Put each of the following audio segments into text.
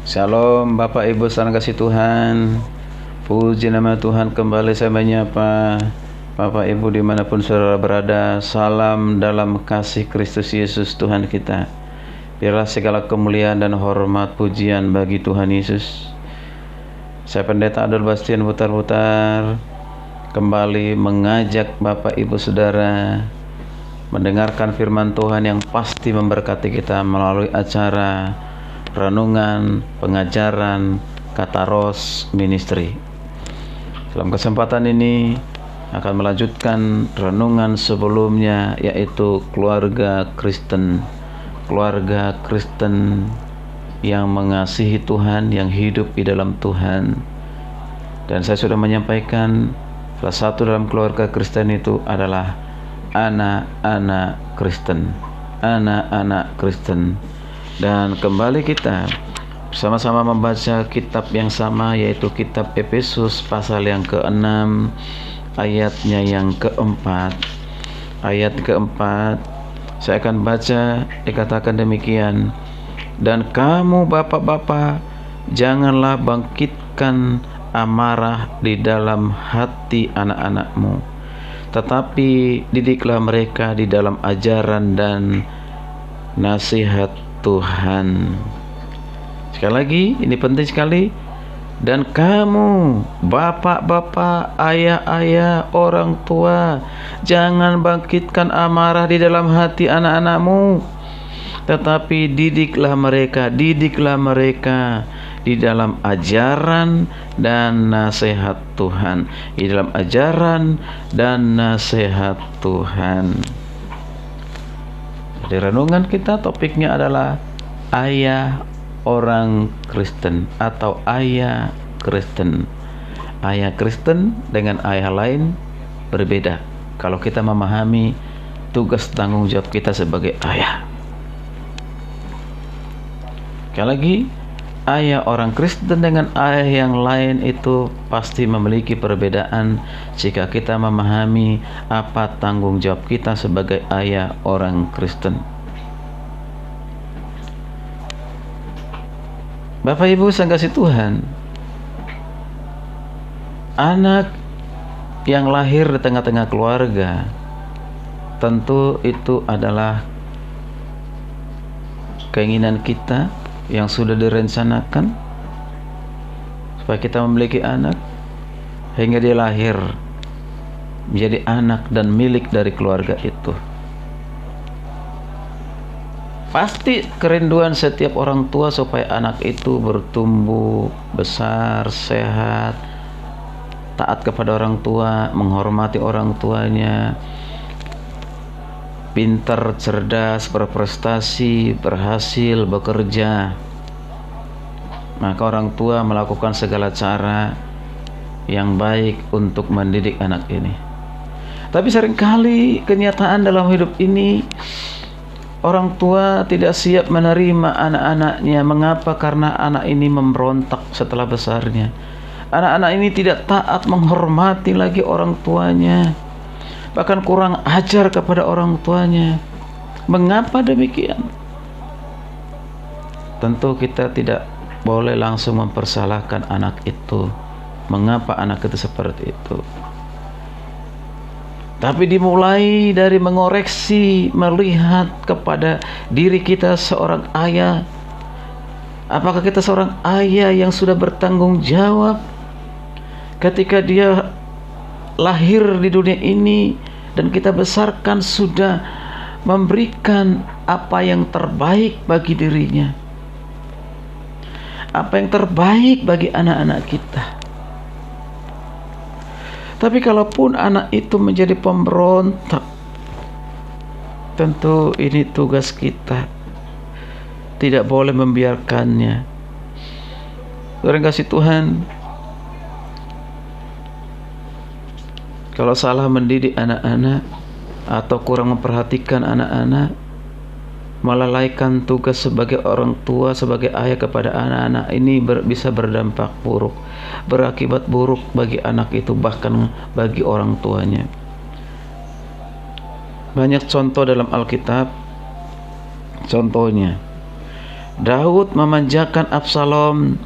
Shalom Bapak Ibu saudara kasih Tuhan. Puji nama Tuhan, kembali saya menyapa Bapak Ibu dimanapun saudara berada. Salam dalam kasih Kristus Yesus Tuhan kita. Biarlah segala kemuliaan dan hormat pujian bagi Tuhan Yesus. Saya Pendeta Adol Bastian Putar-Putar kembali mengajak Bapak Ibu Saudara mendengarkan firman Tuhan yang pasti memberkati kita melalui acara renungan, pengajaran, Kataros Ministry. Dalam kesempatan ini akan melanjutkan renungan sebelumnya, yaitu keluarga Kristen. Keluarga Kristen yang mengasihi Tuhan, yang hidup di dalam Tuhan. Dan saya sudah menyampaikan salah satu dalam keluarga Kristen itu adalah anak-anak Kristen. Anak-anak Kristen. Dan kembali kita bersama-sama membaca kitab yang sama, yaitu kitab Efesus pasal yang ke-6 ayatnya yang ke-4. Ayat ke-4 saya akan baca, dikatakan demikian: dan kamu bapak-bapak, janganlah bangkitkan amarah di dalam hati anak-anakmu, tetapi didiklah mereka di dalam ajaran dan nasihat Tuhan. Sekali lagi, ini penting sekali. Dan kamu bapak-bapak, ayah-ayah, orang tua, jangan bangkitkan amarah di dalam hati anak-anakmu, tetapi didiklah mereka di dalam ajaran dan nasihat Tuhan. Di dalam ajaran dan nasihat Tuhan. Di renungan kita topiknya adalah ayah orang Kristen atau ayah Kristen. Ayah Kristen dengan ayah lain berbeda kalau kita memahami tugas tanggung jawab kita sebagai ayah. Sekali lagi, ayah orang Kristen dengan ayah yang lain itu pasti memiliki perbedaan jika kita memahami apa tanggung jawab kita sebagai ayah orang Kristen. Bapak Ibu saya kasih Tuhan, anak yang lahir di tengah-tengah keluarga tentu itu adalah keinginan kita yang sudah direncanakan supaya kita memiliki anak hingga dia lahir menjadi anak dan milik dari keluarga itu. Pasti kerinduan setiap orang tua supaya anak itu bertumbuh besar, sehat, taat kepada orang tua, menghormati orang tuanya, pintar, cerdas, berprestasi, berhasil, bekerja. Maka orang tua melakukan segala cara yang baik untuk mendidik anak ini. Tapi seringkali kenyataan dalam hidup ini, orang tua tidak siap menerima anak-anaknya. Mengapa? Karena anak ini memberontak setelah besarnya. Anak-anak ini tidak taat, menghormati lagi orang tuanya, bahkan kurang ajar kepada orang tuanya. Mengapa demikian? Tentu kita tidak boleh langsung mempersalahkan anak itu. Mengapa anak itu seperti itu? Tapi dimulai dari mengoreksi, melihat kepada diri kita seorang ayah. Apakah kita seorang ayah yang sudah bertanggung jawab ketika dia lahir di dunia ini dan kita besarkan, sudah memberikan apa yang terbaik bagi dirinya, apa yang terbaik bagi anak-anak kita. Tapi kalaupun anak itu menjadi pemberontak, tentu ini tugas kita, tidak boleh membiarkannya. Terima kasih Tuhan. Kalau salah mendidik anak-anak atau kurang memperhatikan anak-anak, melalaikan tugas sebagai orang tua, sebagai ayah kepada anak-anak, ini bisa berdampak buruk, berakibat buruk bagi anak itu, bahkan bagi orang tuanya. Banyak contoh dalam Alkitab. Contohnya Daud memanjakan Absalom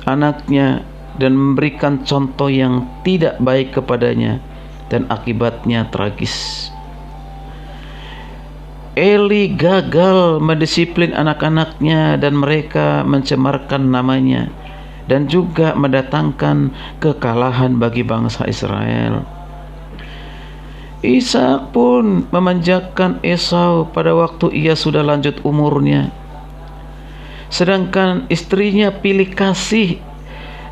anaknya dan memberikan contoh yang tidak baik kepadanya, dan akibatnya tragis. Eli gagal mendisiplin anak-anaknya dan mereka mencemarkan namanya dan juga mendatangkan kekalahan bagi bangsa Israel. Ishak pun memanjakan Esau pada waktu ia sudah lanjut umurnya, sedangkan istrinya pilih kasih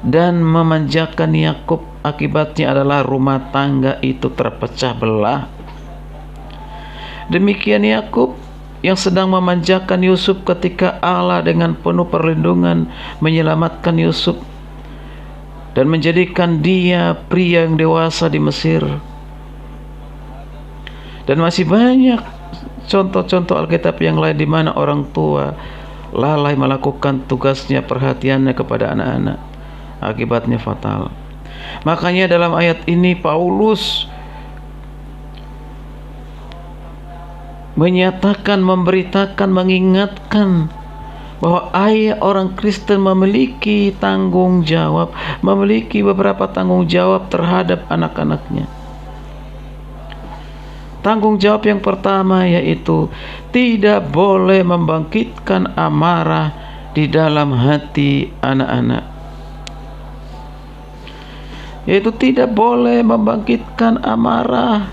dan memanjakan Yakub. Akibatnya adalah rumah tangga itu terpecah belah. Demikian Yakub yang sedang memanjakan Yusuf ketika Allah dengan penuh perlindungan menyelamatkan Yusuf dan menjadikan dia pria yang dewasa di Mesir. Dan masih banyak contoh-contoh Alkitab yang lain di mana orang tua lalai melakukan tugasnya, perhatiannya kepada anak-anak. Akibatnya fatal. Makanya dalam ayat ini Paulus menyatakan, memberitakan, mengingatkan bahwa ayah orang Kristen memiliki tanggung jawab, memiliki beberapa tanggung jawab terhadap anak-anaknya. Tanggung jawab yang pertama yaitu tidak boleh membangkitkan amarah di dalam hati anak-anak. Yaitu tidak boleh membangkitkan amarah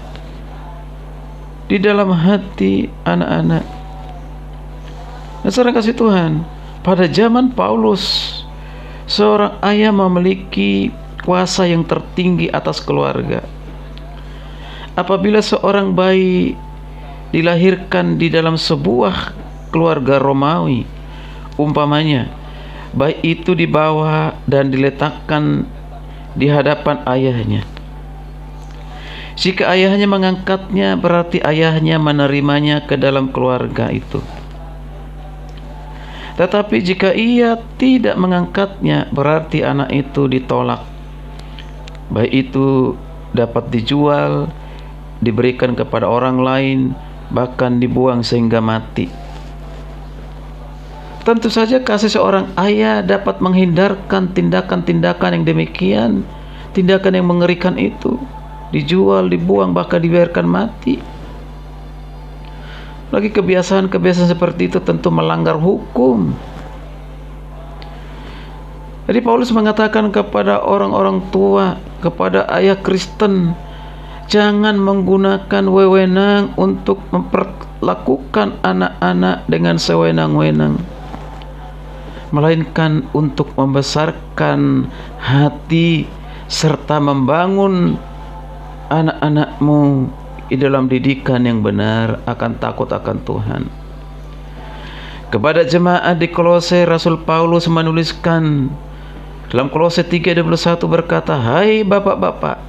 di dalam hati anak-anak. Nah, saudara kasih Tuhan, pada zaman Paulus, seorang ayah memiliki kuasa yang tertinggi atas keluarga. Apabila seorang bayi dilahirkan di dalam sebuah keluarga Romawi, umpamanya bayi itu dibawa dan diletakkan di hadapan ayahnya. Jika ayahnya mengangkatnya, berarti ayahnya menerimanya ke dalam keluarga itu. Tetapi jika ia tidak mengangkatnya, berarti anak itu ditolak. Bayi itu dapat dijual, diberikan kepada orang lain, bahkan dibuang sehingga mati. Tentu saja kasih seorang ayah dapat menghindarkan tindakan-tindakan yang demikian, tindakan yang mengerikan itu, dijual, dibuang, bahkan dibiarkan mati. Lagi kebiasaan-kebiasaan seperti itu tentu melanggar hukum. Jadi Paulus mengatakan kepada orang-orang tua, kepada ayah Kristen, jangan menggunakan wewenang untuk memperlakukan anak-anak dengan sewenang-wenang, melainkan untuk membesarkan hati serta membangun anak-anakmu di dalam didikan yang benar akan takut akan Tuhan. Kepada jemaat di Kolose, Rasul Paulus menuliskan dalam Kolose 3:21 berkata, "Hai bapak-bapak,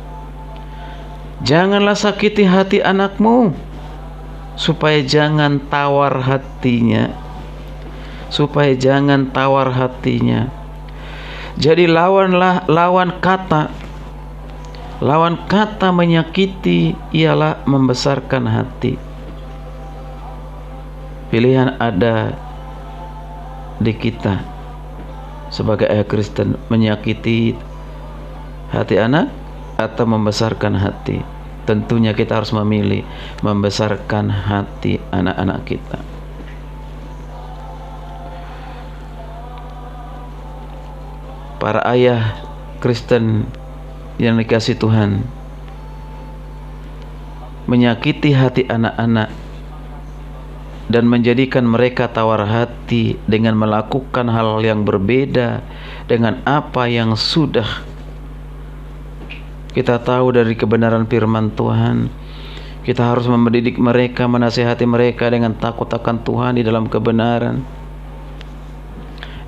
janganlah sakiti hati anakmu, supaya jangan tawar hatinya." Supaya jangan tawar hatinya. Jadi lawan kata menyakiti ialah membesarkan hati. Pilihan ada di kita sebagai ayah Kristen, menyakiti hati anak atau membesarkan hati. Tentunya kita harus memilih membesarkan hati anak-anak kita. Para ayah Kristen yang dikasihi Tuhan, menyakiti hati anak-anak dan menjadikan mereka tawar hati dengan melakukan hal yang berbeda dengan apa yang sudah kita tahu dari kebenaran firman Tuhan. Kita harus mendidik mereka, menasihati mereka dengan takut akan Tuhan di dalam kebenaran,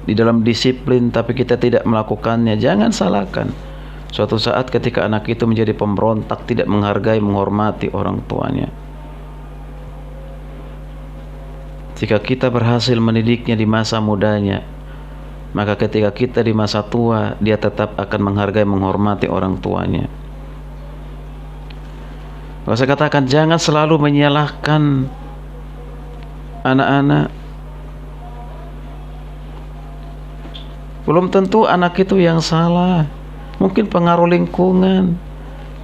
di dalam disiplin, tapi kita tidak melakukannya. Jangan salahkan suatu saat ketika anak itu menjadi pemberontak, tidak menghargai, menghormati orang tuanya. Jika kita berhasil mendidiknya di masa mudanya, maka ketika kita di masa tua, dia tetap akan menghargai, menghormati orang tuanya. Kalau saya katakan, jangan selalu menyalahkan anak-anak, Belum tentu anak itu yang salah. Mungkin pengaruh lingkungan.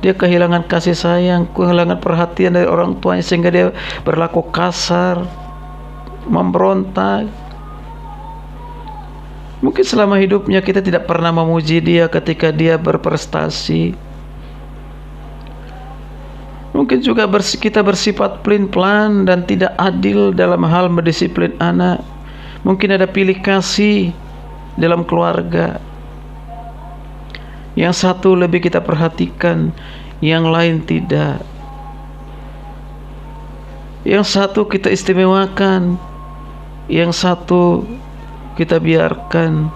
Dia kehilangan kasih sayang, kehilangan perhatian dari orang tuanya sehingga dia berlaku kasar, memberontak. Mungkin selama hidupnya kita tidak pernah memuji dia ketika dia berprestasi. Mungkin juga kita bersifat pelin-pelan dan tidak adil dalam hal mendisiplin anak. Mungkin ada pilih kasih dalam keluarga. Yang satu lebih kita perhatikan, yang lain tidak. Yang satu kita istimewakan, yang satu kita biarkan,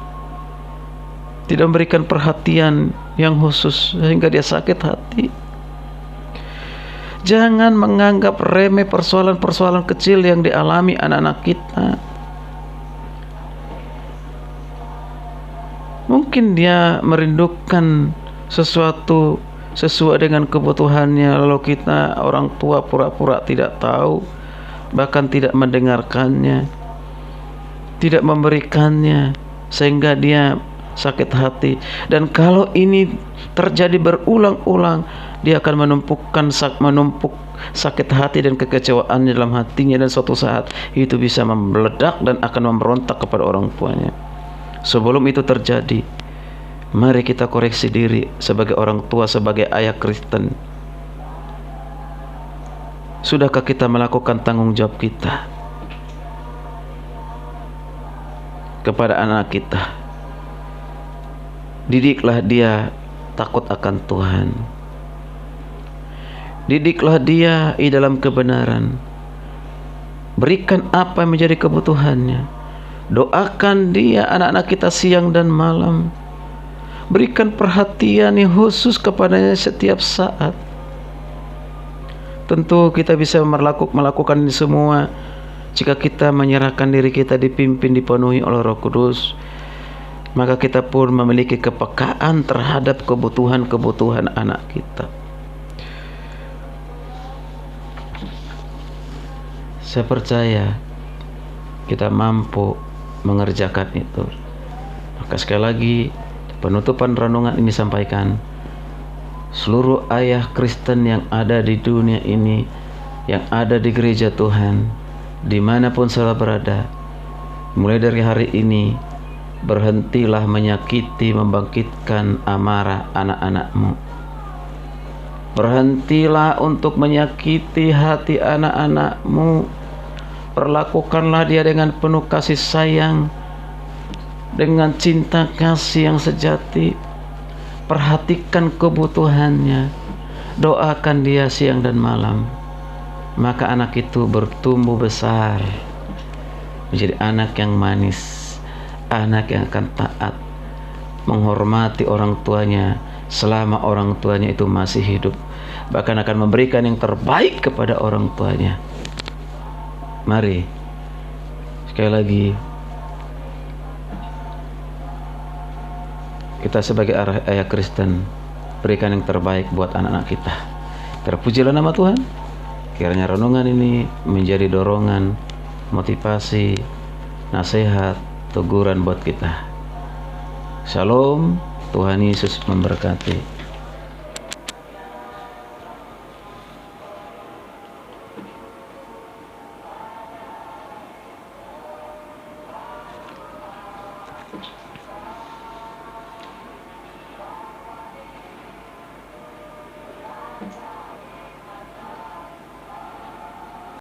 tidak memberikan perhatian yang khusus sehingga dia sakit hati. Jangan menganggap remeh persoalan-persoalan kecil yang dialami anak-anak kita. Mungkin dia merindukan sesuatu sesuai dengan kebutuhannya, lalu kita orang tua pura-pura tidak tahu, bahkan tidak mendengarkannya, tidak memberikannya, sehingga dia sakit hati. Dan kalau ini terjadi berulang-ulang, dia akan menumpuk sakit hati dan kekecewaan dalam hatinya, dan suatu saat itu bisa meledak dan akan memberontak kepada orang tuanya. Sebelum itu terjadi, mari kita koreksi diri sebagai orang tua, sebagai ayah Kristen. Sudahkah kita melakukan tanggung jawab kita kepada anak kita? Didiklah dia takut akan Tuhan. Didiklah dia di dalam kebenaran. Berikan apa yang menjadi kebutuhannya. Doakan dia, anak-anak kita, siang dan malam. Berikan perhatian yang khusus kepadanya setiap saat. Tentu kita bisa melakukan ini semua jika kita menyerahkan diri kita, dipimpin, dipenuhi oleh Roh Kudus. Maka kita pun memiliki kepekaan terhadap kebutuhan-kebutuhan anak kita. Saya percaya kita mampu mengerjakan itu. Maka sekali lagi, penutupan renungan ini sampaikan, seluruh ayah Kristen yang ada di dunia ini, yang ada di gereja Tuhan, dimanapun saudara berada, mulai dari hari ini, berhentilah menyakiti, membangkitkan amarah anak-anakmu. Berhentilah untuk menyakiti hati anak-anakmu. Perlakukanlah dia dengan penuh kasih sayang, dengan cinta kasih yang sejati. Perhatikan kebutuhannya, doakan dia siang dan malam. Maka anak itu bertumbuh besar menjadi anak yang manis, anak yang akan taat, menghormati orang tuanya selama orang tuanya itu masih hidup, bahkan akan memberikan yang terbaik kepada orang tuanya. Mari sekali lagi kita sebagai ayah Kristen berikan yang terbaik buat anak-anak kita. Terpujilah nama Tuhan. Kiranya renungan ini menjadi dorongan, motivasi, nasihat, teguran buat kita. Shalom, Tuhan Yesus memberkati.